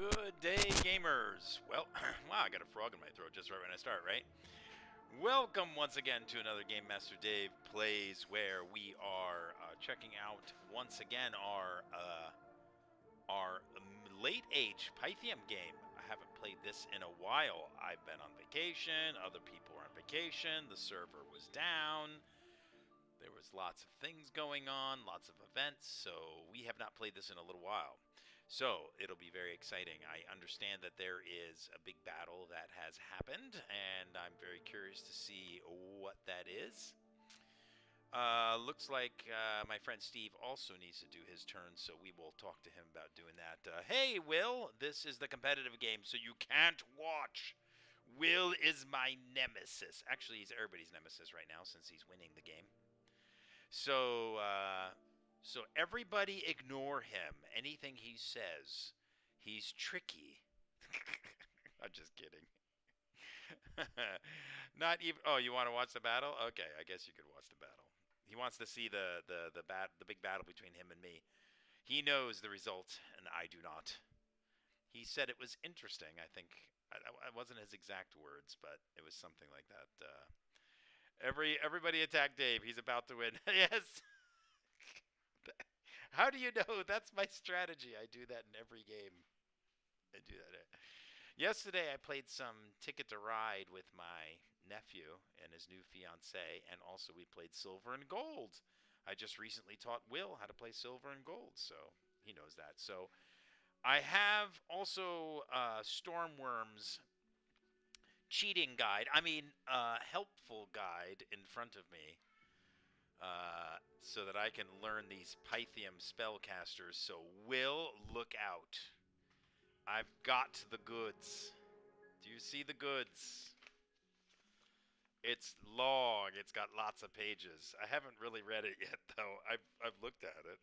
Good day, gamers. Well, wow, I got a frog in my throat just right when I start, right? Welcome once again to another Game Master Dave Plays, where we are checking out once again our late age Pythium game. I haven't played this in a while. I've been on vacation. Other people were on vacation. The server was down. There was lots of things going on, lots of events, so we have not played this in a little while. So it'll be very exciting. I understand that there is a big battle that has happened, and I'm very curious to see what that is. Looks like my friend Steve also needs to do his turn, so we will talk to him about doing that. Hey, Will, this is the competitive game, so you can't watch. Will is my nemesis. Actually, he's everybody's nemesis right now since he's winning the game. So everybody ignore him. Anything he says, he's tricky. I'm just kidding. Not even. Oh, you want to watch the battle? Okay, I guess you could watch the battle. He wants to see the big battle between him and me. He knows the result, and I do not. He said it was interesting. I think I wasn't his exact words, but it was something like that. Everybody attack Dave. He's about to win. Yes. How do you know? That's my strategy. I do that in every game. I do that. Yesterday, I played some Ticket to Ride with my nephew and his new fiance, and also we played Silver and Gold. I just recently taught Will how to play Silver and Gold, so he knows that. So I have also Stormworm's cheating guide. I mean, helpful guide in front of me. So that I can learn these Pythium spellcasters. So Will, look out. I've got the goods. Do you see the goods? It's long. It's got lots of pages. I haven't really read it yet, though. I've looked at it.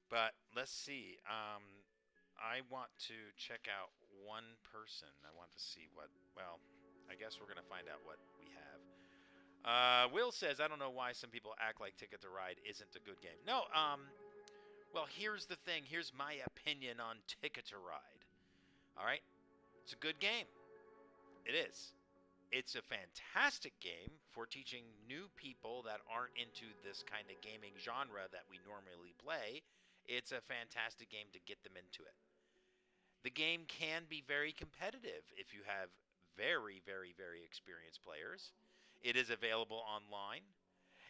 But let's see. I want to check out one person. I want to see what. Well, I guess we're gonna find out what we have. Will says, I don't know why some people act like Ticket to Ride isn't a good game. No, well, here's the thing. Here's my opinion on Ticket to Ride. All right? It's a good game. It is. It's a fantastic game for teaching new people that aren't into this kind of gaming genre that we normally play. It's a fantastic game to get them into it. The game can be very competitive if you have very, very, very experienced players. It is available online.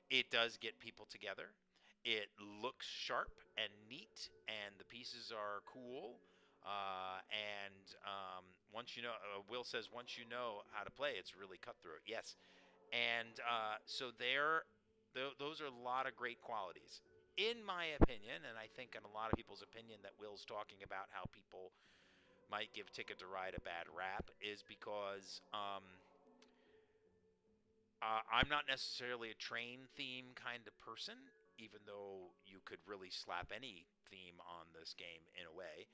It does get people together. It looks sharp and neat, and the pieces are cool. Once you know, Will says, once you know how to play, it's really cutthroat. Yes, and so those are a lot of great qualities, in my opinion, and I think in a lot of people's opinion that Will's talking about how people might give Ticket to Ride a bad rap is because I'm not necessarily a train theme kind of person, even though you could really slap any theme on this game in a way.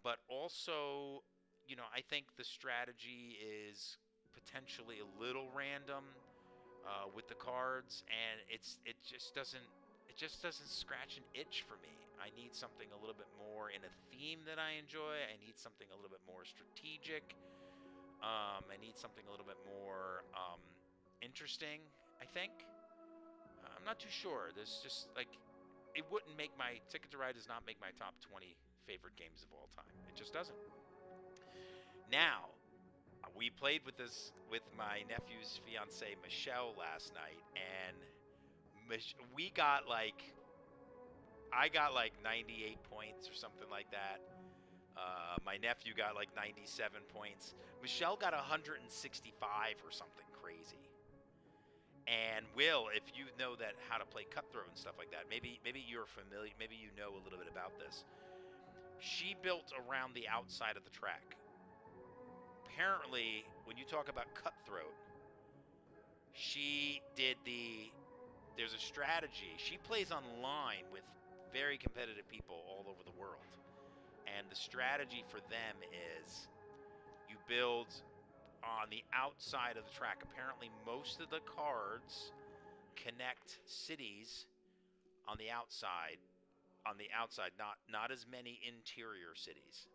But also, I think the strategy is potentially a little random with the cards, and it just doesn't scratch an itch for me. I need something a little bit more in a theme that I enjoy. I need something a little bit more strategic. I need something a little bit more interesting, I think. I'm not too sure. There's just like it wouldn't make my Ticket to Ride does not make my top 20 favorite games of all time. It just doesn't. Now, we played with my nephew's fiance Michelle last night, and we got like I got like 98 points or something like that. My nephew got like 97 points. Michelle got 165 or something crazy. And Will, if you know that how to play cutthroat and stuff like that, maybe you're familiar, maybe you know a little bit about this. She built around the outside of the track. Apparently, when you talk about cutthroat, she did there's a strategy. She plays online with very competitive people all over the world. And the strategy for them is you build on the outside of the track. Apparently, most of the cards connect cities on the outside on the outside, not as many interior cities.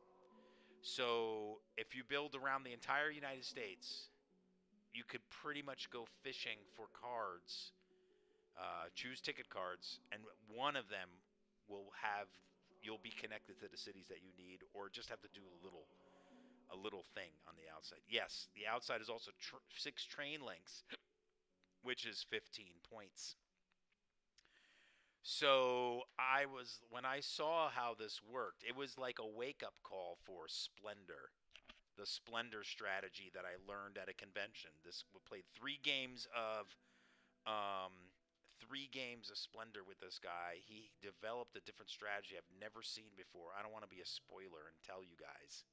So if you build around the entire United States, you could pretty much go fishing for cards, choose ticket cards, and one of them will have you'll be connected to the cities that you need, or just have to do a little thing on the outside. Yes, the outside is also 6 train links, which is 15 points. So when I saw how this worked, it was like a wake-up call for Splendor, the Splendor strategy that I learned at a convention. We played um, 3 games of Splendor with this guy. He developed a different strategy I've never seen before. I don't want to be a spoiler and tell you guys.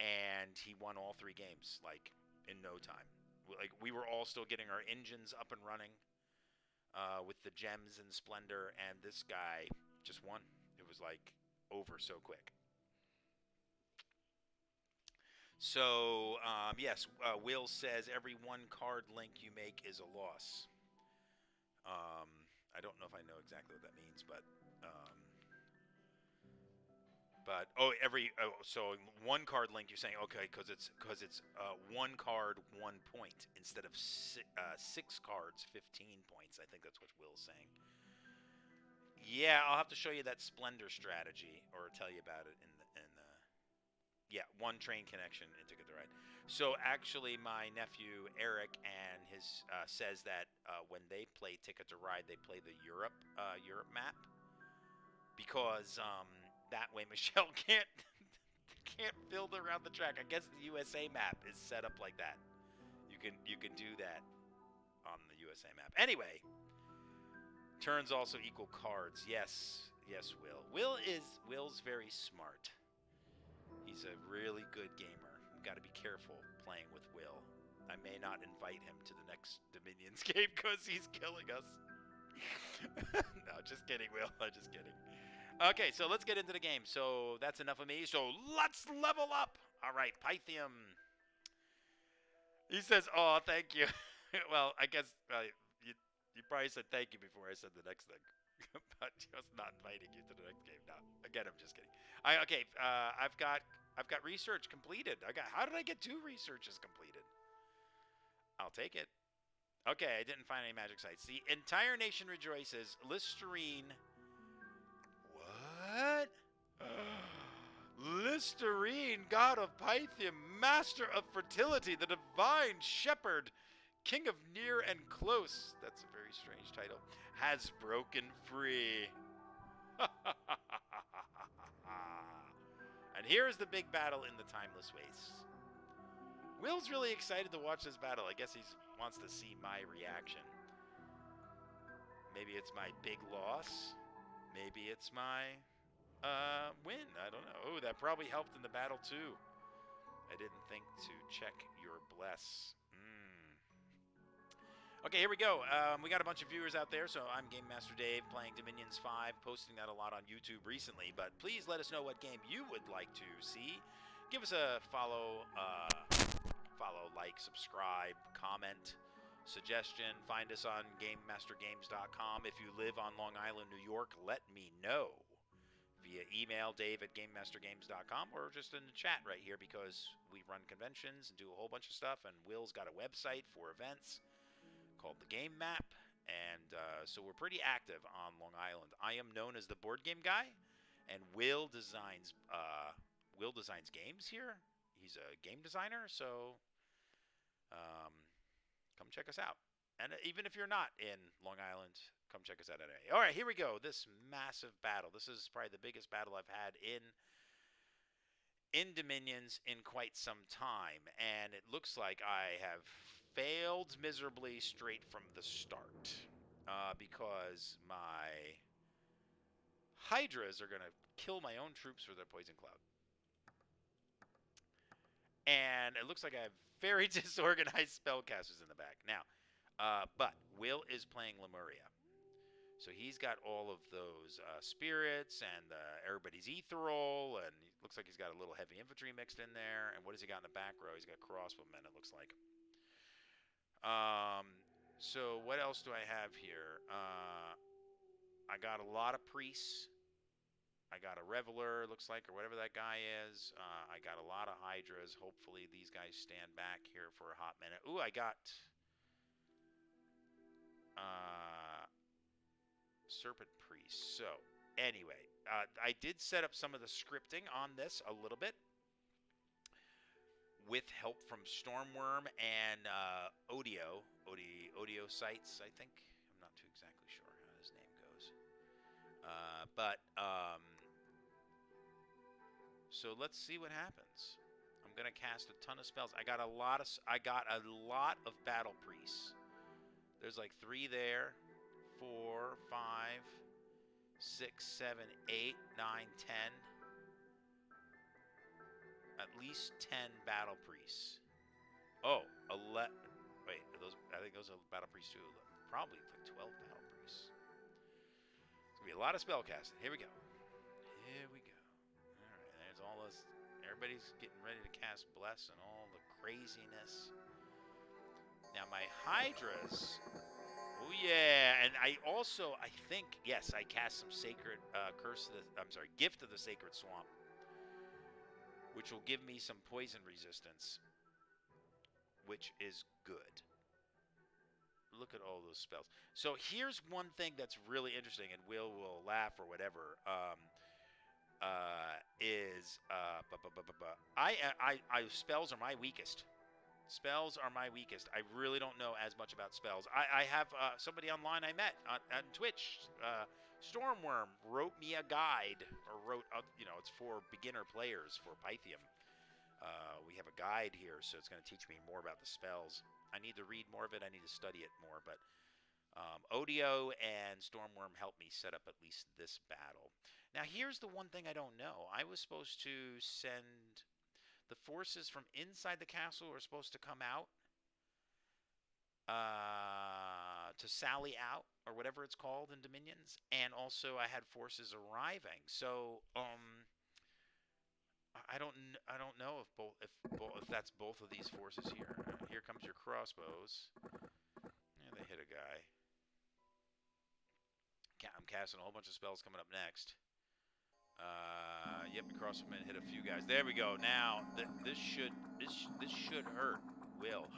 And he won all 3 games, like, in no time. Like, we were all still getting our engines up and running with the gems and Splendor, and this guy just won. It was like over so quick. So yes, Will says every 1 card link you make is a loss. I don't know if I know exactly what that means, but so 1 card link, you're saying, okay, because it's 1 card 1 point instead of 6 cards 15 points. I think that's what Will's saying. Yeah, I'll have to show you that Splendor strategy, or tell you about it in the yeah, 1 train connection in Ticket to Ride. So actually, my nephew Eric and his says that when they play Ticket to Ride, they play the Europe map, because that way Michelle can't build around the track. I guess the USA map is set up like that. You can do that on the USA map. Anyway, turns also equal cards. Yes, Will. Will's very smart. He's a really good gamer. You've got to be careful playing with Will. I may not invite him to the next Dominions game because he's killing us. No, just kidding, Will. I'm just kidding. Okay, so let's get into the game. So that's enough of me. So let's level up. All right, Pythium. He says, "Oh, thank you." Well, I guess you probably said thank you before I said the next thing, but just not inviting you to the next game. No, again, I'm just kidding. I've got research completed. How did I get 2 researches completed? I'll take it. Okay, I didn't find any magic sites. The entire nation rejoices. Listerine. What? Listerine, god of Pythium, master of fertility, the divine shepherd, king of near and close. That's a very strange title. Has broken free. And here's the big battle in the Timeless Wastes. Will's really excited to watch this battle. I guess he wants to see my reaction. Maybe it's my big loss. Maybe it's my win. I don't know. Oh, that probably helped in the battle too. I didn't think to check your bless. Okay, here we go. We got a bunch of viewers out there, so I'm Game Master Dave playing Dominions 5, posting that a lot on YouTube recently, but please let us know what game you would like to see. Give us a follow, like, subscribe, comment, suggestion. Find us on GameMasterGames.com. If you live on Long Island, New York, let me know via email, dave@GameMasterGames.com, or just in the chat right here, because we run conventions and do a whole bunch of stuff, and Will's got a website for events called the Game Map, and so we're pretty active on Long Island. I am known as the board game guy, and Will designs games here. He's a game designer, so come check us out. And even if you're not in Long Island, come check us out anyway. All right, here we go. This massive battle. This is probably the biggest battle I've had in Dominions in quite some time, and it looks like I have failed miserably straight from the start, because my Hydras are going to kill my own troops with their Poison Cloud. And it looks like I have very disorganized spellcasters in the back. Now, but Will is playing Lemuria. So he's got all of those spirits and everybody's ethereal, and it looks like he's got a little heavy infantry mixed in there. And what has he got in the back row? He's got crossbowmen, it looks like. So what else do I have here? I got a lot of priests I got a Reveler, looks like, or whatever that guy is. I got a lot of Hydras. Hopefully these guys stand back here for a hot minute. Ooh, I got Serpent Priest. So, anyway, I did set up some of the scripting on this a little bit with help from Stormworm and Odio Sites, I think. I'm not too exactly sure how his name goes. So let's see what happens. I'm gonna cast a ton of spells. I got a lot of Battle Priests. There's like 3 there, 4, 5, 6, 7, 8, 9, 10. At least 10 Battle Priests. Oh, 11. Wait, I think those are Battle Priests too. Probably like 12 Battle Priests. It's gonna be a lot of spell casting. Here we go. Here we go. Alright, there's all this. Everybody's getting ready to cast Bless and all the craziness. Now my Hydras. Oh yeah, and I think, yes, I cast some Sacred Gift of the Sacred Swamp, which will give me some poison resistance, which is good. Look at all those spells. So here's one thing that's really interesting, and will laugh or whatever. Spells are my weakest. Spells are my weakest. I really don't know as much about spells. I have somebody online I met on Twitch, Stormworm, wrote me a guide, or it's for beginner players for Pythium. We have a guide here, so it's going to teach me more about the spells. I need to read more of it. I need to study it more, but Odio and Stormworm helped me set up at least this battle. Now, here's the one thing I don't know. I was supposed to send... The forces from inside the castle are supposed to come out to sally out, or whatever it's called in Dominions, and also I had forces arriving. So I don't know if that's both of these forces here. Here comes your crossbows. Yeah, they hit a guy. I'm casting a whole bunch of spells coming up next. Yep, across from it, hit a few guys. There we go. Now this should hurt. Will.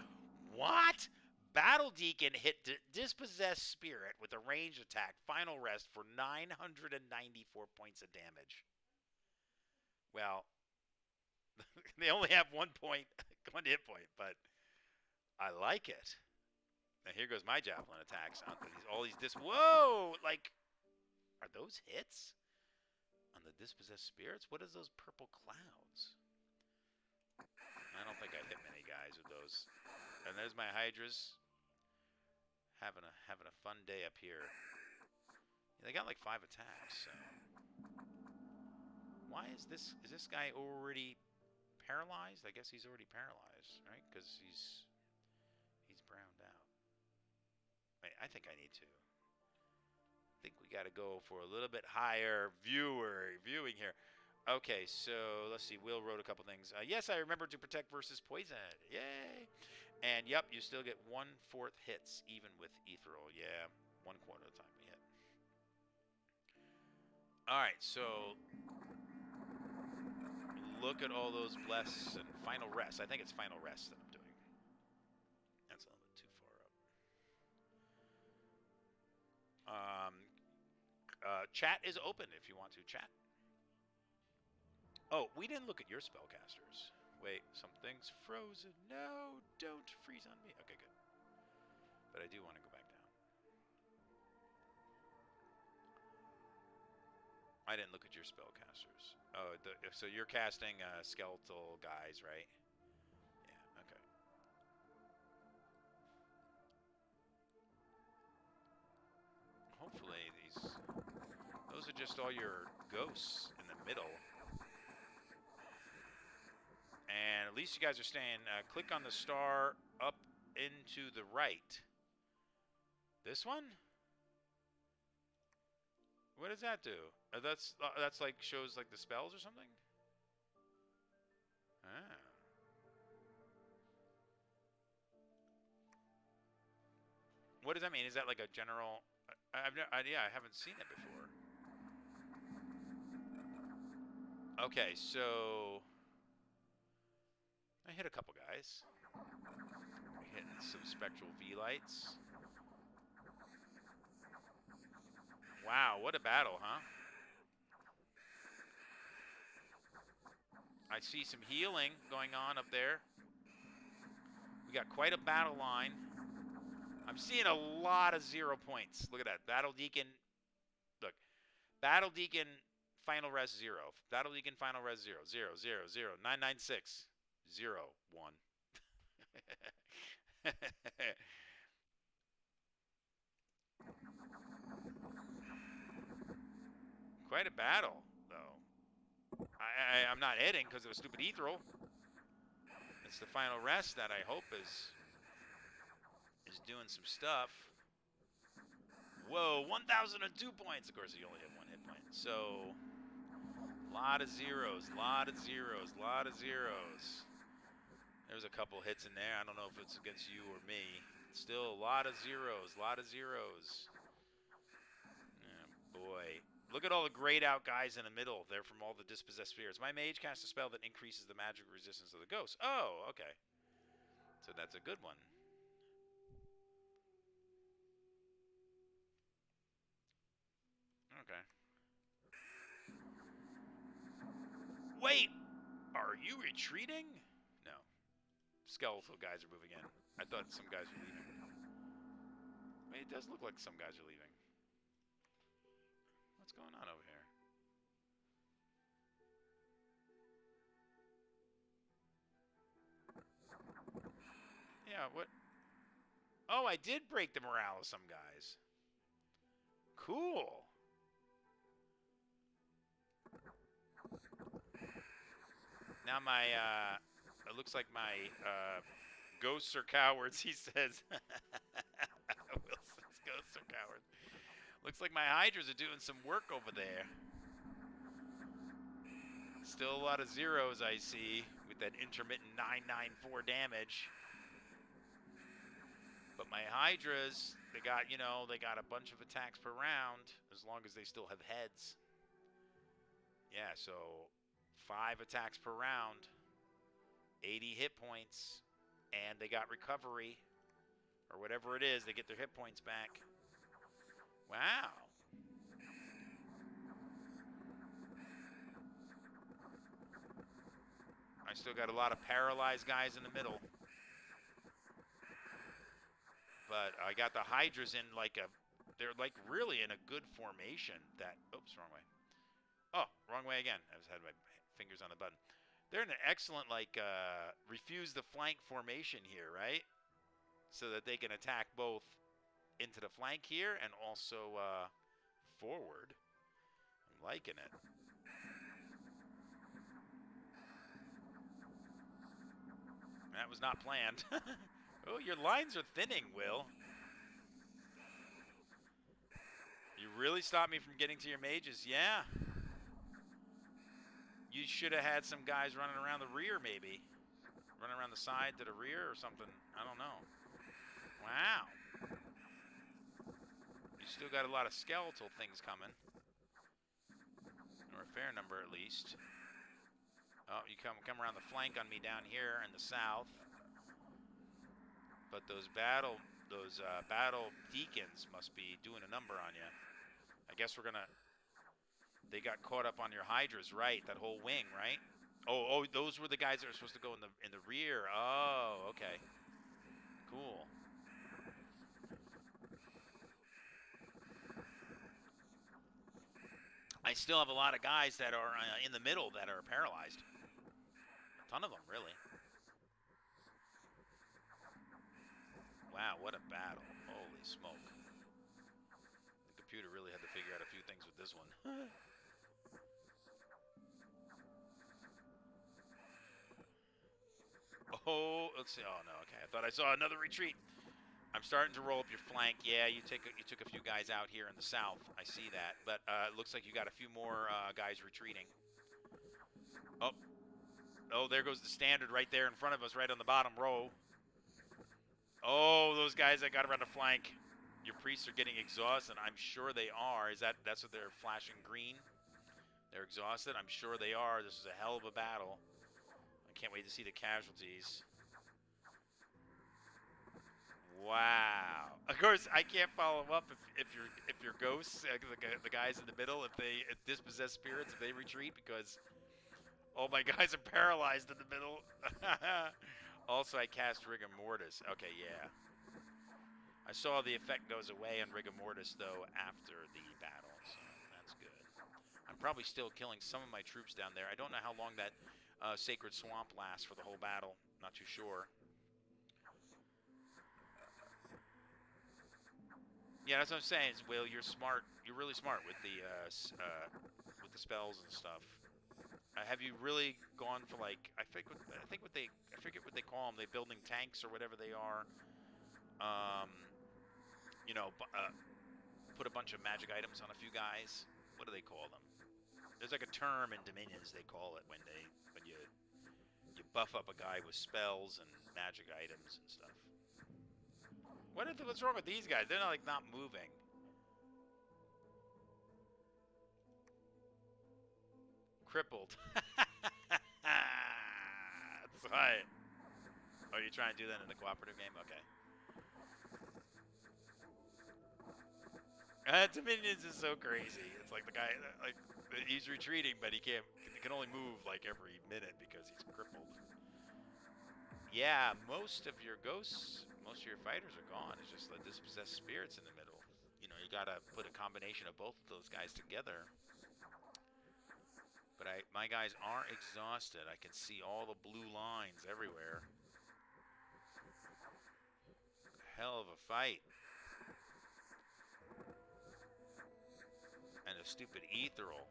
What? Battle Deacon hit Dispossessed Spirit with a ranged attack. Final rest for 994 points of damage. Well, they only have 1 hit point, but I like it. Now here goes my javelin attacks. All these whoa! Like, are those hits? On the Dispossessed Spirits? What is those purple clouds? I don't think I hit many guys with those. And there's my Hydras. Having a fun day up here. Yeah, they got like 5 attacks, so. Why is this guy already paralyzed? I guess he's already paralyzed, right? Because he's browned out. Wait, I think I need to. I think we got to go for a little bit higher viewing here. Okay, so let's see. Will wrote a couple things. Yes, I remember to protect versus poison. Yay! And yep, you still get 1/4 hits even with Ethereal. Yeah, 1/4 of the time we hit. All right, so look at all those bless and final rest. I think it's final rest that I'm doing. That's a little bit too far up. Chat is open if you want to chat. Oh, we didn't look at your spellcasters. Wait, something's frozen. No, don't freeze on me. Okay, good. But I do want to go back down. I didn't look at your spellcasters. Oh, so you're casting skeletal guys, right? Yeah, okay. Hopefully those are just all your ghosts in the middle. And at least you guys are staying. Click on the star up into the right. This one? What does that do? That's like shows like the spells or something? Ah. What does that mean? Is that like a general... I haven't seen it before. Okay, so I hit a couple guys. Hitting some spectral V-lights. Wow, what a battle, huh? I see some healing going on up there. We got quite a battle line. I'm seeing a lot of 0 points. Look at that. Battle Deacon. Look. Battle Deacon final res 0. Battle Deacon final res 0. 0, 0, 0. 996. 0, 1. Quite a battle, though. I'm not hitting because of a stupid Ethereal. It's the final rest that I hope is doing some stuff. Whoa, 1,002 points. Of course, he only hit 1 hit point. So, a lot of zeros, lot of zeros, lot of zeros. There's a couple hits in there. I don't know if it's against you or me. Still a lot of zeros, lot of zeros. Oh, boy. Look at all the grayed out guys in the middle. They're from all the dispossessed spirits. My mage casts a spell that increases the magic resistance of the ghost. Oh, okay. So that's a good one. Okay. Wait! Are you retreating? No. Skeletal guys are moving in. I thought some guys were leaving. I mean, it does look like some guys are leaving. What's going on over here? Yeah, what? Oh, I did break the morale of some guys. Cool. Now my, it looks like my, ghosts are cowards, he says. Wilson's ghosts are cowards. Looks like my Hydras are doing some work over there. Still a lot of zeros I see with that intermittent 994 damage. But my Hydras, they got, you know, they got a bunch of attacks per round as long as they still have heads. Yeah, so 5 attacks per round, 80 hit points, and they got recovery, or whatever it is, they get their hit points back. Wow. I still got a lot of paralyzed guys in the middle. But I got the Hydras in like a, they're like really in a good formation that, oops, wrong way. Oh, wrong way again. I just had my fingers on the button. They're in an excellent, like, refuse the flank formation here, right? So that they can attack both into the flank here and also forward. I'm liking it. That was not planned. Oh, your lines are thinning, Will. You really stopped me from getting to your mages. Yeah. You should have had some guys running around the rear, maybe. Running around the side to the rear or something. I don't know. Wow. You still got a lot of skeletal things coming. Or a fair number, at least. Oh, you come around the flank on me down here in the south. But those battle deacons must be doing a number on you. I guess we're gonna. They got caught up on your Hydras, right? That whole wing, right? Oh, those were the guys that were supposed to go in the rear. Oh, okay. Cool. I still have a lot of guys that are in the middle that are paralyzed. A ton of them, really. Wow, what a battle. Holy smoke. The computer really had to figure out a few things with this one. Oh, let's see. Oh, no, okay. I thought I saw another retreat. I'm starting to roll up your flank. Yeah, you took a few guys out here in the south. I see that. But it looks like you got a few more guys retreating. Oh, there goes the standard right there in front of us, right on the bottom row. Oh, those guys that got around the flank. Your priests are getting exhausted. I'm sure they are. That's what they're flashing green? They're exhausted. I'm sure they are. This is a hell of a battle. I can't wait to see the casualties. Wow. Of course, I can't follow up if your ghosts, the guys in the middle, if dispossessed spirits, if they retreat because all my guys are paralyzed in the middle. Also, I cast Rigor Mortis. Okay, yeah. I saw the effect goes away on Rigor Mortis, though, after the battle, so that's good. I'm probably still killing some of my troops down there. I don't know how long that Sacred Swamp lasts for the whole battle. Not too sure. Yeah, that's what I'm saying. Will, you're smart. You're really smart with the spells and stuff. Have you really gone for like I forget what they call them. They building tanks or whatever they are. You know, put a bunch of magic items on a few guys. What do they call them? There's like a term in Dominions they call it when you buff up a guy with spells and magic items and stuff. What's wrong with these guys? They're not moving. Crippled. That's right. Oh, you trying to do that in the cooperative game? Okay. Dominions is so crazy. It's like the guy, he's retreating, but he can only move like every minute because he's crippled. Yeah, most of your ghosts, most of your fighters are gone. It's just the dispossessed spirits in the middle. You know, you gotta put a combination of both of those guys together. But my guys are exhausted. I can see all the blue lines everywhere. Hell of a fight. And a stupid ethereal.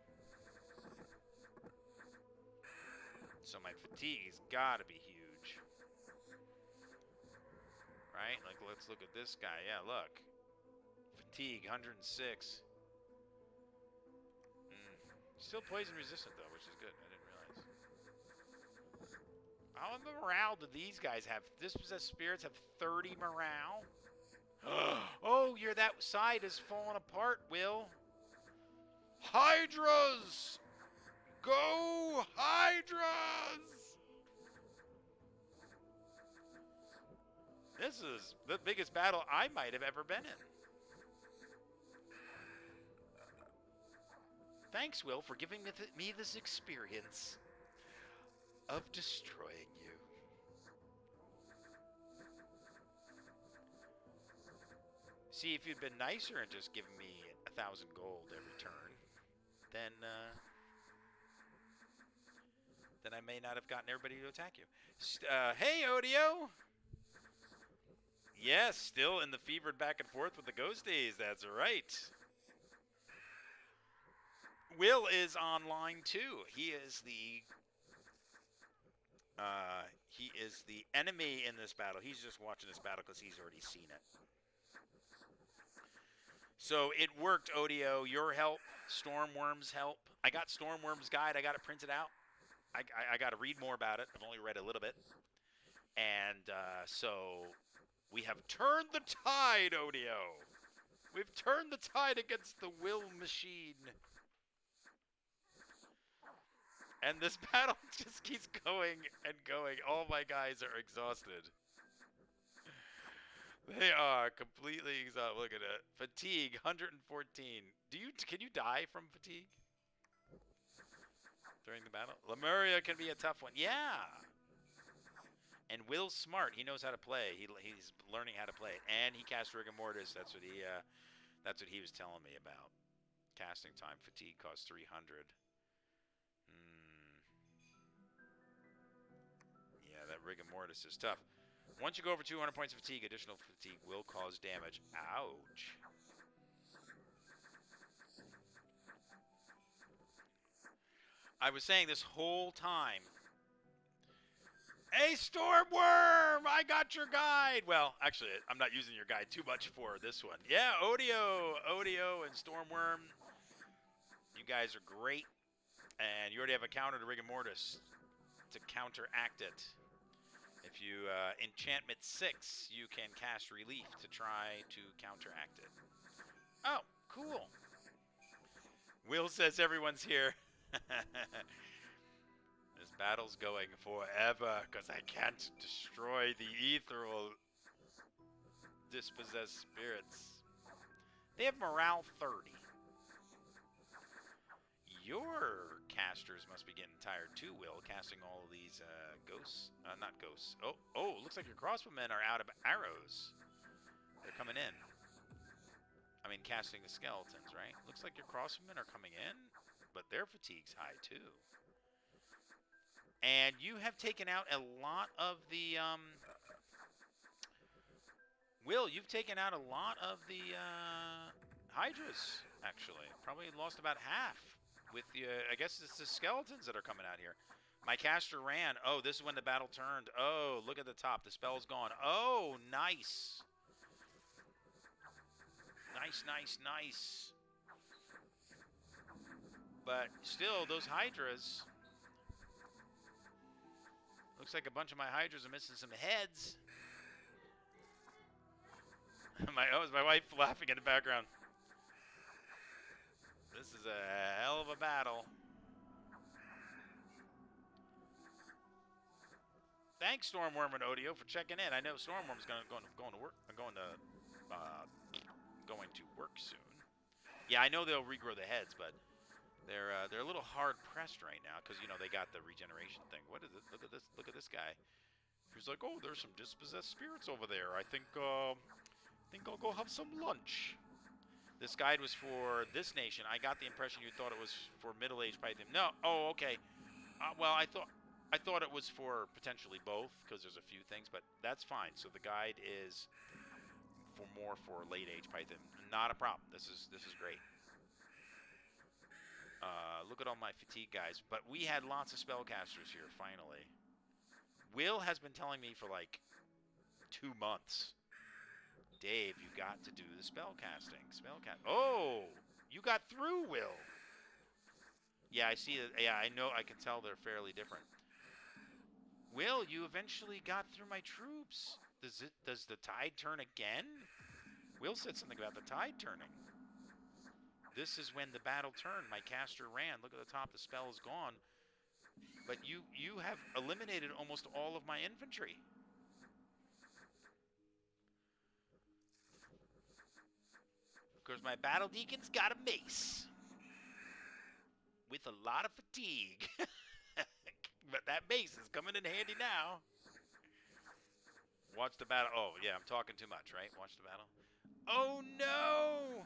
So my fatigue's gotta be huge. Right? Like, let's look at this guy. Yeah, look. Fatigue, 106. Still poison resistant, though, which is good. I didn't realize. How much morale do these guys have? Dispossessed spirits have 30 morale? Oh, that side is falling apart, Will. Hydras! Go, Hydras! This is the biggest battle I might have ever been in. Thanks, Will, for giving me this experience of destroying you. See, if you'd been nicer and just given me 1,000 gold every turn, then I may not have gotten everybody to attack you. Hey, Odio! Yes, still in the fevered back and forth with the ghosties. That's right. Will is online too. He is the enemy in this battle. He's just watching this battle because he's already seen it. So it worked, Odio. Your help, Stormworm's help. I got Stormworm's guide. I got it printed out. I got to read more about it. I've only read a little bit. And so we have turned the tide, Odio. We've turned the tide against the Will machine. And this battle just keeps going and going. All my guys are exhausted. They are completely exhausted. Look at it. Fatigue, 114. Can you die from fatigue during the battle? Lemuria can be a tough one. Yeah. And Will's smart. He knows how to play. He's learning how to play. And he casts Rigor Mortis. That's what he was telling me about. Casting time. Fatigue costs 300. Yeah, that Rigor Mortis is tough. Once you go over 200 points of fatigue, additional fatigue will cause damage. Ouch. I was saying this whole time, hey, Stormworm, I got your guide. Well, actually, I'm not using your guide too much for this one. Yeah, Odio and Stormworm, you guys are great. And you already have a counter to Rigor Mortis to counteract it. If you enchantment 6, you can cast Relief to try to counteract it. Oh, cool. Will says everyone's here. This battle's going forever because I can't destroy the ethereal dispossessed spirits. They have morale 30. Your casters must be getting tired too, Will, casting all of these ghosts. Not ghosts. Oh, looks like your crossbowmen are out of arrows. They're coming in. I mean, casting the skeletons, right? Looks like your crossbowmen are coming in, but their fatigue's high too. And you have taken out a lot of the... Will, you've taken out a lot of the Hydras, actually. Probably lost about half. With the, I guess it's the skeletons that are coming out here. My caster ran. Oh, this is when the battle turned. Oh, look at the top. The spell's gone. Oh, nice. Nice. But still, those Hydras... Looks like a bunch of my Hydras are missing some heads. My wife laughing in the background. This is a hell of a battle. Thanks, Stormworm and Odio, for checking in. I know Stormworm's going to work soon. Yeah, I know they'll regrow the heads, but they're a little hard pressed right now because they got the regeneration thing. What is it? Look at this guy. He's like, oh, there's some dispossessed spirits over there. I think I'll go have some lunch. This guide was for this nation. I got the impression you thought it was for middle-aged Python. No. Oh, okay. Well, I thought it was for potentially both because there's a few things, but that's fine. So the guide is for late-age Python. Not a problem. This is great. Look at all my fatigue guys. But we had lots of spellcasters here finally. Will has been telling me for like 2 months. Dave, you got to do the spellcasting. Oh, you got through, Will. Yeah, I see it. Yeah, I know. I can tell they're fairly different. Will, you eventually got through my troops. Does the tide turn again? Will said something about the tide turning. This is when the battle turned. My caster ran. Look at the top. The spell is gone. But you have eliminated almost all of my infantry. Because my battle deacon's got a mace. With a lot of fatigue. But that mace is coming in handy now. Watch the battle. Oh, yeah, I'm talking too much, right? Watch the battle. Oh, no!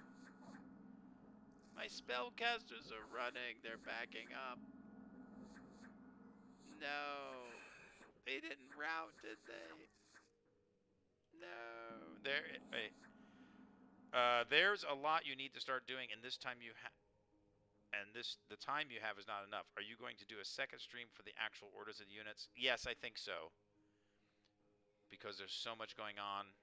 My spellcasters are running. They're backing up. No. They didn't route, did they? No. Wait. There's a lot you need to start doing, and this time you have... And the time you have is not enough. Are you going to do a second stream for the actual orders of the units? Yes, I think so. Because there's so much going on.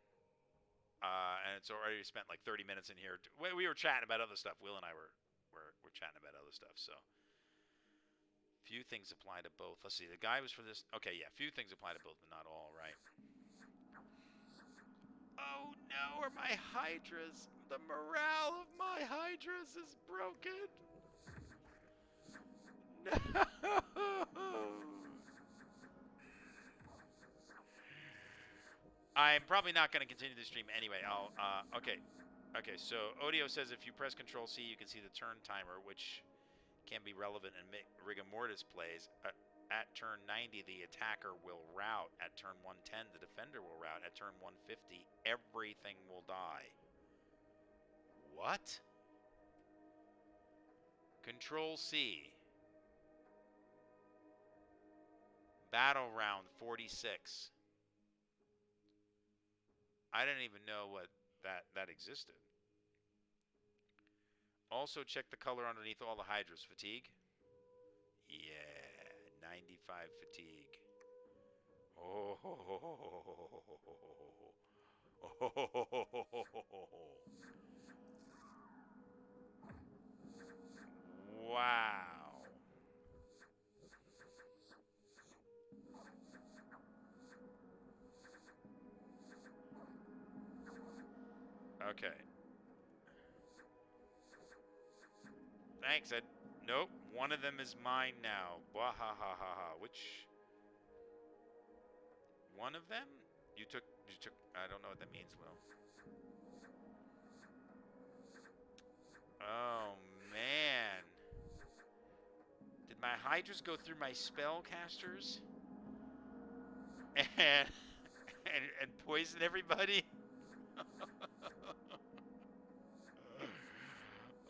And it's already spent like 30 minutes in here. We were chatting about other stuff. Will and I were chatting about other stuff. So, few things apply to both. Let's see. The guy was for this. Okay, yeah. Few things apply to both, but not all, right? Oh no, are my Hydras. The morale of my Hydras is broken. No. I'm probably not going to continue the stream anyway. Okay, so Odio says if you press Control C, you can see the turn timer, which can be relevant in Rigor Mortis plays. At turn 90, the attacker will rout. At turn 110, the defender will rout. At turn 150, everything will die. What? Control C. Battle round 46. I didn't even know what that existed. Also check the color underneath all the Hydras. Fatigue? Yeah, 95 fatigue. Oh. Wow. Okay. Thanks, Ed. Nope, one of them is mine now. Wahahaha. Which one of them? You took, I don't know what that means, Will. Oh, man. Did my Hydras go through my spellcasters? And, and poison everybody?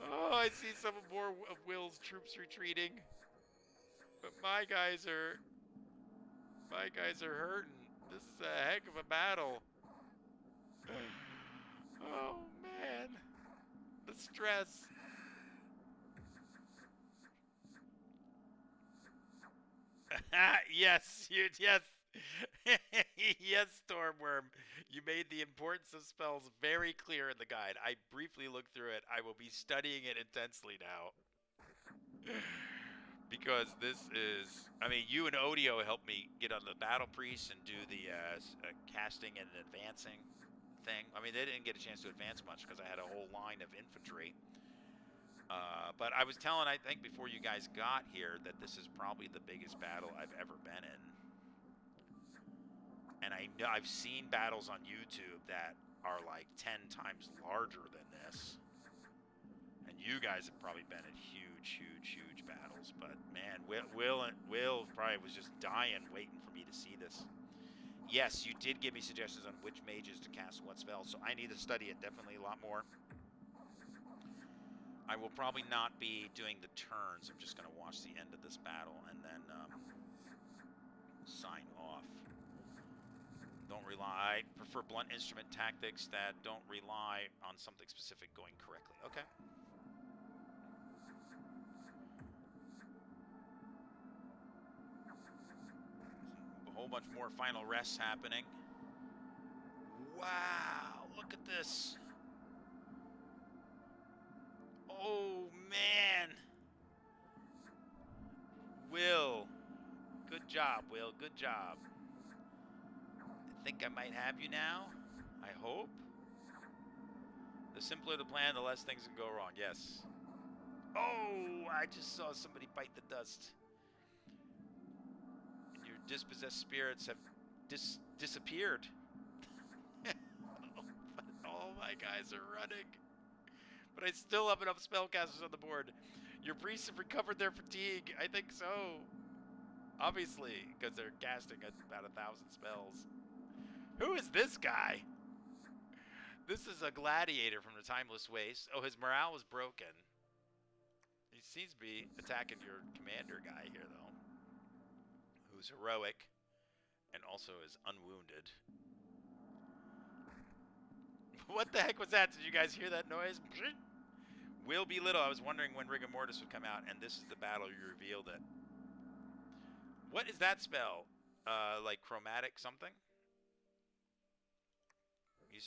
Oh, I see some more of Will's troops retreating. But my guys are hurting. This is a heck of a battle. Oh, man. The stress. Yes, yes. Yes, Stormworm. You made the importance of spells very clear in the guide. I briefly looked through it. I will be studying it intensely now. Because this is... I mean, you and Odio helped me get on the Battle Priest and do the casting and advancing thing. I mean, they didn't get a chance to advance much because I had a whole line of infantry. But I was telling, I think, before you guys got here, that this is probably the biggest battle I've ever been in. And I know I've seen battles on YouTube that are like 10 times larger than this. And you guys have probably been in huge, huge, huge battles. But man, Will probably was just dying waiting for me to see this. Yes, you did give me suggestions on which mages to cast what spells, so I need to study it definitely a lot more. I will probably not be doing the turns. I'm just going to watch the end of this battle and then sign off. Don't rely. I prefer blunt instrument tactics that don't rely on something specific going correctly. Okay. A whole bunch more final rests happening. Wow, look at this. Oh, man. Will. Good job, Will. Good job. I think I might have you now. I hope. The simpler the plan, the less things can go wrong. Yes. Oh, I just saw somebody bite the dust. And your dispossessed spirits have disappeared. All my guys are running. But I still have enough spellcasters on the board. Your priests have recovered their fatigue. I think so. Obviously, because they're casting about 1,000 spells. Who is this guy? This is a gladiator from the Timeless Waste. Oh, his morale is broken. He seems to be attacking your commander guy here, though. Who's heroic and also is unwounded. What the heck was that? Did you guys hear that noise? Will be little. I was wondering when Rigor Mortis would come out, and this is the battle. You revealed it. What is that spell? Like chromatic something? You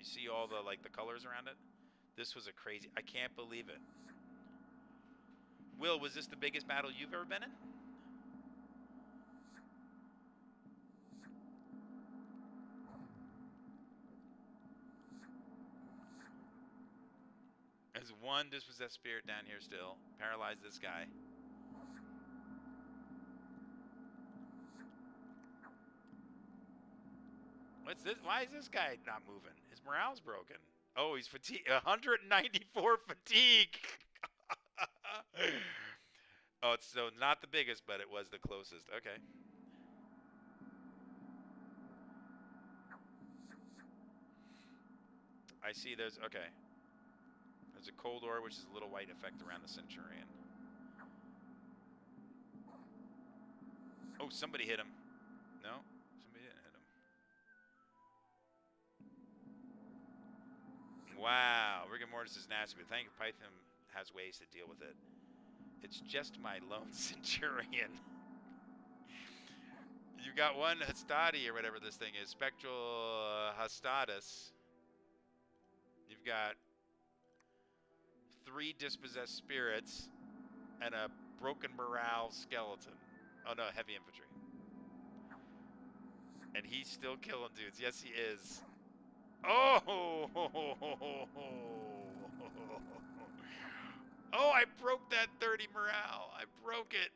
see all the the colors around it? This was a crazy. I can't believe it. Will, was this the biggest battle you've ever been in? There's one dispossessed spirit down here still. Paralyze this guy. What's this? Why is this guy not moving? His morale's broken. Oh, he's fatigued. 194 fatigue. Oh, it's so not the biggest, but it was the closest. Okay. I see there's, okay. There's a cold ore, which is a little white effect around the Centurion. Oh, somebody hit him. No? Somebody didn't hit him. Wow. Rigor Mortis is nasty, but thank you, Python has ways to deal with it. It's just my lone Centurion. You got one Hastati or whatever this thing is. Spectral Hastatus. You've got 3 dispossessed spirits and a broken morale skeleton. Oh no, heavy infantry. And he's still killing dudes. Yes, he is. Oh! Oh, I broke that 30 morale. I broke it.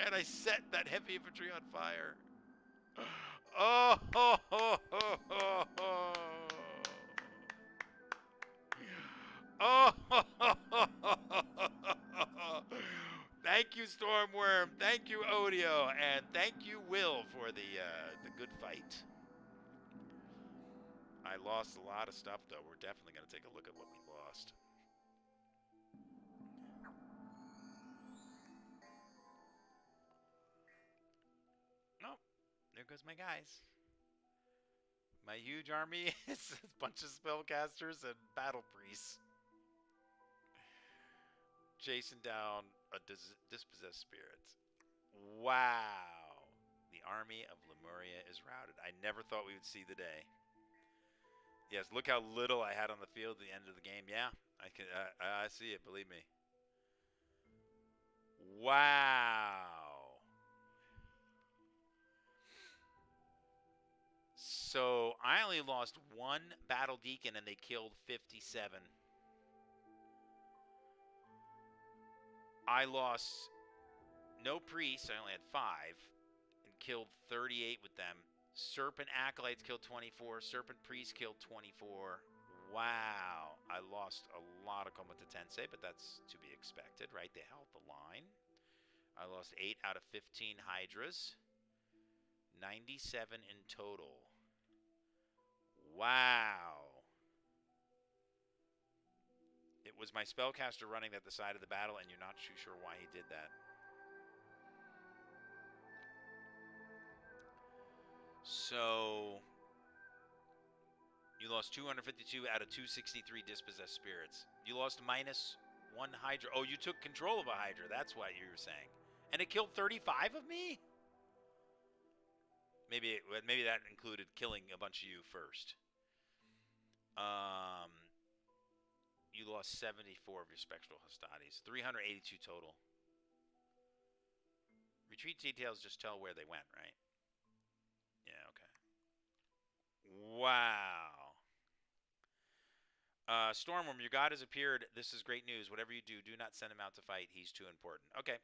And I set that heavy infantry on fire. Oh, ho, ho, ho, ho, ho. Oh, ho, ho, ho, ho, ho. Thank you, Stormworm. Thank you, Odio, and thank you, Will, for the good fight. I lost a lot of stuff, though. We're definitely going to take a look at what we lost. Oh, there goes my guys. My huge army is a bunch of spellcasters and battle priests chasing down a dispossessed spirits. Wow. The army of Lemuria is routed. I never thought we would see the day. Yes, look how little I had on the field at the end of the game. Yeah, I see it, believe me. Wow. So I only lost one battle deacon and they killed 57. I lost no priests, I only had 5, and killed 38 with them. Serpent Acolytes killed 24, Serpent Priests killed 24. Wow, I lost a lot of Combat Tensei, but that's to be expected, right? They held the line. I lost 8 out of 15 Hydras. 97 in total. Wow. It was my spellcaster running at the side of the battle, and you're not too sure why he did that. So, you lost 252 out of 263 dispossessed spirits. You lost minus 1 Hydra. Oh, you took control of a Hydra. That's what you were saying. And it killed 35 of me? Maybe that included killing a bunch of you first. You lost 74 of your Spectral Hostades. 382 total. Retreat details just tell where they went, right? Yeah, okay. Wow. Stormworm, your god has appeared. This is great news. Whatever you do not send him out to fight. He's too important. Okay.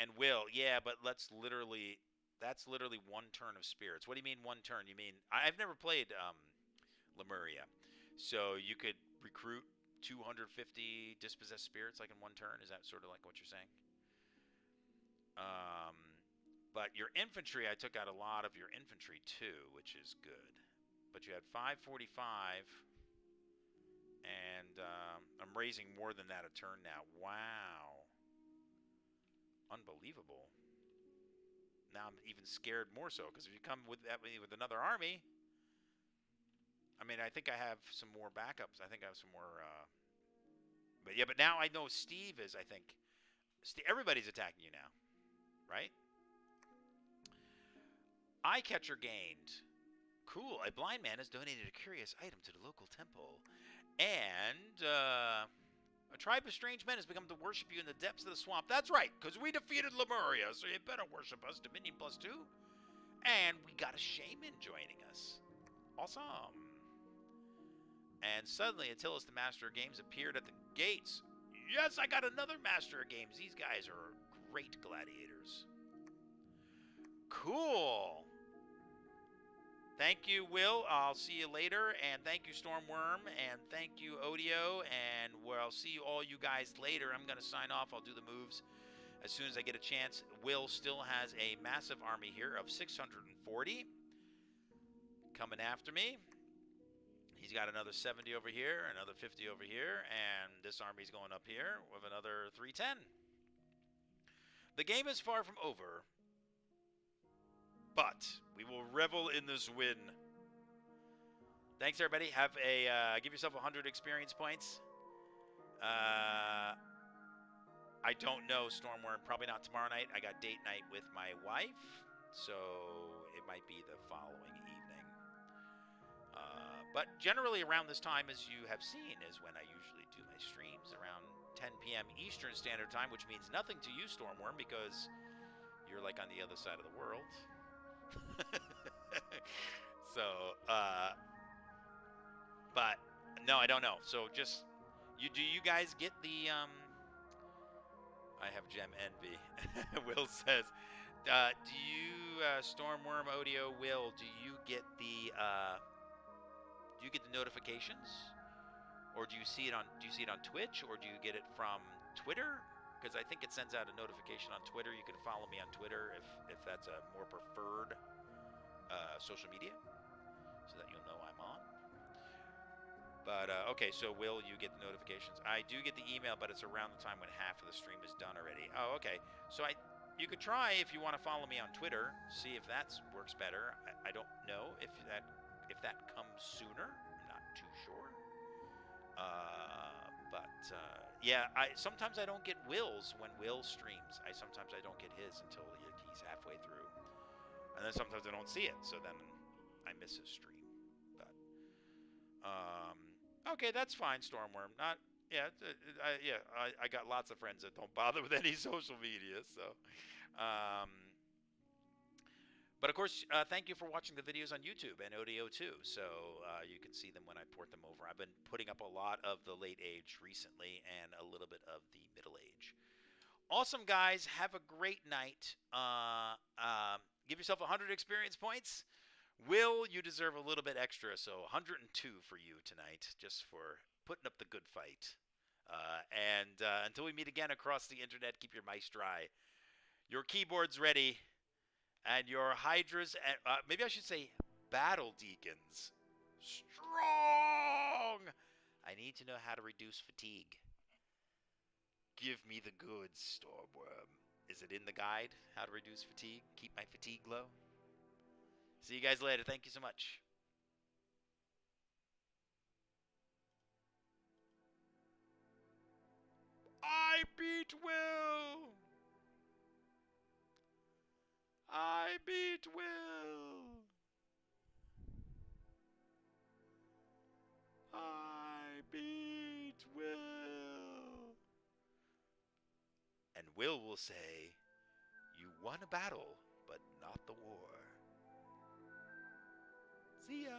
And Will, yeah, but that's literally one turn of spirits. What do you mean one turn? You mean, I've never played Lemuria. So you could recruit 250 dispossessed spirits like in one turn? Is that sort of like what you're saying? But your infantry, I took out a lot of your infantry too, which is good. But you had 545, and I'm raising more than that a turn now. Wow. Unbelievable. Now I'm even scared more so, because if you come with another army, I mean, I think I have some more backups. I think I have some more. But yeah, but now I know Steve is. I think everybody's attacking you now, right? Eye Catcher gained. Cool. A blind man has donated a curious item to the local temple, and a tribe of strange men has become to worship you in the depths of the swamp. That's right, because we defeated Lemuria, so you better worship us. Dominion +2, and we got a shaman joining us. Awesome. And suddenly, Attilas, the Master of Games, appeared at the gates. Yes, I got another Master of Games. These guys are great gladiators. Cool. Thank you, Will. I'll see you later. And thank you, Stormworm. And thank you, Odio. And I'll see all you guys later. I'm going to sign off. I'll do the moves as soon as I get a chance. Will still has a massive army here of 640 coming after me. He's got another 70 over here, another 50 over here, and this army's going up here with another 310. The game is far from over, but we will revel in this win. Thanks, everybody. Have a give yourself 100 experience points. I don't know, Stormworm. Probably not tomorrow night. I got date night with my wife, so it might be the following evening. But generally around this time, as you have seen, is when I usually do my streams around 10 p.m. Eastern Standard Time, which means nothing to you, Stormworm, because you're like on the other side of the world. So, but no, I don't know. So just do you guys get the I have gem envy. Will says, do you Stormworm Audio Will? Do you get the notifications, or do you see it on Twitch, or do you get it from Twitter? Because I think it sends out a notification on Twitter. You can follow me on Twitter if that's a more preferred social media, so that you'll know I'm on. But okay, so Will, you get the notifications? I do get the email, but it's around the time when half of the stream is done already. Oh, okay. So you could try if you want to follow me on Twitter, see if that works better. I don't know if that comes sooner. I'm not too sure. Yeah, sometimes I don't get Will's when Will streams. Sometimes I don't get his until he's halfway through, and then sometimes I don't see it. So then I miss his stream. But okay, that's fine, Stormworm. I got lots of friends that don't bother with any social media. So, but of course, thank you for watching the videos on YouTube and Odeo too. So you can see them when I port them over. I've been putting up a lot of the late age recently and a little bit of the middle age. Awesome, guys. Have a great night. Give yourself 100 experience points. Will, you deserve a little bit extra, so 102 for you tonight, just for putting up the good fight. Until we meet again across the internet, keep your mice dry, your keyboards ready, and your hydras, maybe I should say battle deacons, strong! I need to know how to reduce fatigue. Give me the goods, Stormworm. Is it in the guide, how to reduce fatigue? Keep my fatigue low? See you guys later. Thank you so much. I beat Will! I beat Will! I beat Will! And Will say, you won a battle, but not the war. See ya!